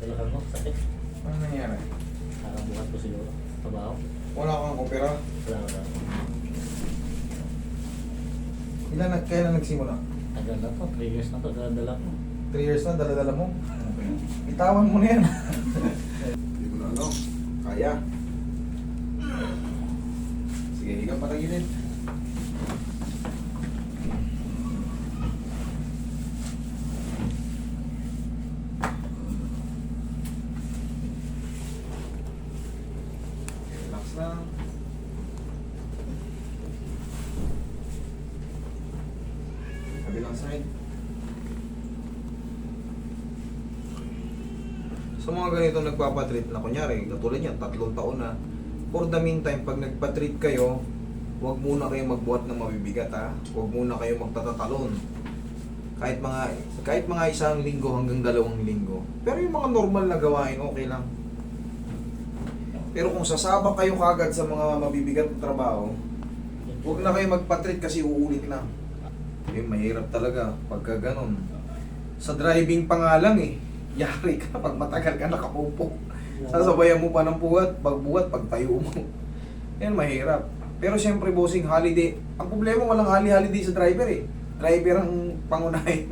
Talagang mo, sakit. Ano nangyari? Nakabuhat ko siguro. Trabaho. Wala kang opera? Wala. Kailan nagsimula? Tagal na to, 3 years na to, dala ko. 3 years na, dala-dala mo? Okay. Itawan mo na yan. Hindi mo na ano. Kaya. Sige, higang patagilid. Relax lang. Kabilang side. Sa mga ganito nagpapatreat na kunyari, katulad yan, 3 taon na. For the meantime, pag nagpatreat kayo, huwag muna kayong magbuhat ng mabibigat ha. Huwag muna kayong magtatatalon. Kahit mga 1 linggo hanggang 2 linggo. Pero yung mga normal na gawain, okay lang. Pero kung sasabak kayo kagad sa mga mabibigat na trabaho, huwag na kayo magpatreat kasi uulit lang. Eh, mahirap talaga pagka ganon. Sa driving pa nga lang eh. Yari ka pag matagal ka nakaupo. Sasabayan mo pa ng buhat, pagtayo mo. Yan, mahirap. Pero siyempre, bossing, holiday. Ang problema, walang holiday sa driver eh. Driver ang pangunahin.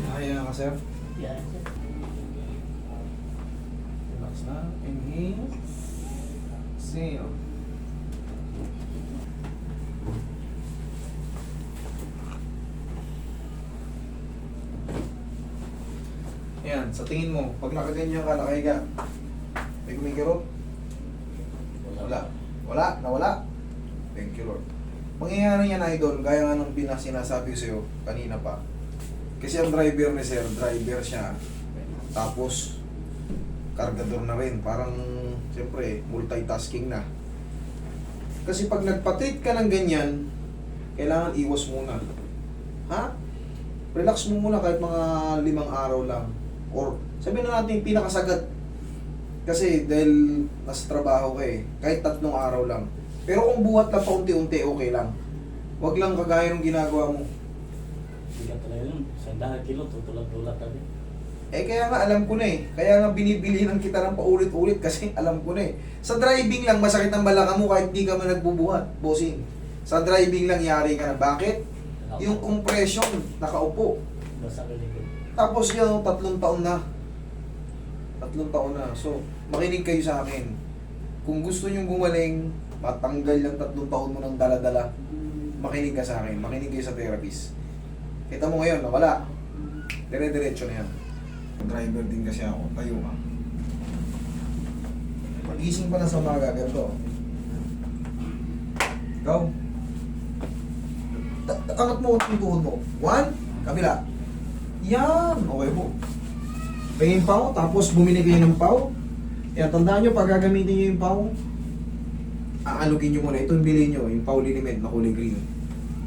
Kaya ka, sir. Yan. Relax na. Inhale. Exhale. Yan, sa tingin mo, pag nakaganyan ka, nakahiga, may kumikirot? Wala. Wala? Nawala? Thank you, Lord. Mangyayari yan, idol, gaya nga ng pinasinasabi ko sa'yo kanina pa. Kasi ang driver ni sir, driver siya. Tapos, kargador na rin. Parang, siyempre, multitasking na. Kasi pag nagpatreat ka ng ganyan, kailangan iwas muna. Ha? Relax mo muna kahit mga 5 araw lang. Or, sabihin na natin yung pinakasagat. Kasi dahil nasa trabaho ka eh, kahit 3 araw lang. Pero kung buhat lang paunti-unti, okay lang. Huwag lang kagaya ng ginagawa mo. Bigat talaga yun. 100 kilo, tutulad-tulad tabi. Eh kaya nga alam ko na eh. Kaya nga binibilihan kita ng paulit-ulit kasi alam ko na eh. Sa driving lang, masakit ang balakang mo kahit di ka man nagbubuhat, bossing. Sa driving lang, yari ka na. Bakit? Yung compression, nakaupo. Basta ka likod. Tapos yan, 3 taon na. 3 taon na. So, makinig kayo sa akin. Kung gusto nyong gumaling, matanggal yung 3 taon mo ng dala-dala, makinig ka sa akin. Makinig kayo sa therapist. Kita mo ngayon, nawala. Dire-diretso na yan. Driver din kasi ako. Tayo ka. Pag-gising pa na sa umaga, ganito. Ikaw. Angat mo yung tuhod mo. 1, kabila. Yan. Okay po. Pahingin pao, tapos bumili kayo ng pao. Yan, tandaan nyo, pag gagamitin nyo yung pao, aalugin nyo muna. Ito yung bilhin nyo, yung pao liniment na kulay green.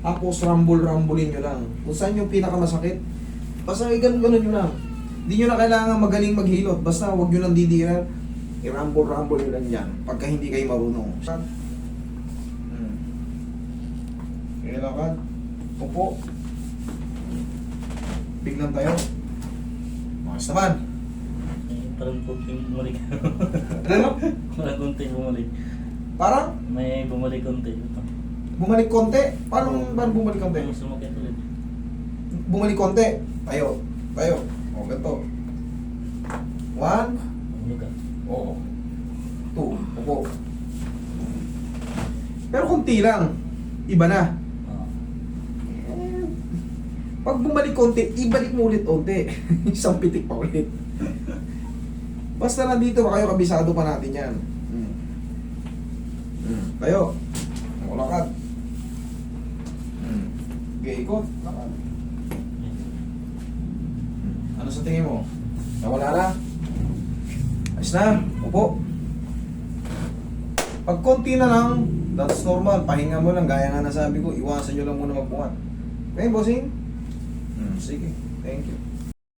Tapos rambol-rambolin nyo lang. Kung saan yung pinakamasakit, basta ganun nyo lang. Hindi nyo na kailangan magaling maghilot. Basta huwag nyo lang didiran. I-rambol-rambol nyo lang yan. Pagka hindi kayo marunong. Ilakad. Upo. Biglang tayo. Makas naman. Parang kunting bumalik. Ano? Parang kunting bumalik. Parang May bumalik kunti. bumalik konti. Paano bumalik konti? Parang sumakit ulit. Bumalik konti. Tayo. Tayo. O, ganito. 1. Bumalik. Oo. 2. Upo. Pero kunti lang. Iba na. Pag bumalik konti, ibalik mo ulit konti. Isang pitik pa ulit. Basta nandito kayo, kabisado pa natin yan. Tayo. Lakad. Okay, ikot. Lakad. Ano sa tingin mo? Nawala na? Ayos na. Upo. Pag konti na lang, that's normal. Pahinga mo lang. Gaya nga nasabi ko, iwasan nyo lang muna magbuhat. Okay, bossing? Sige. Thank you.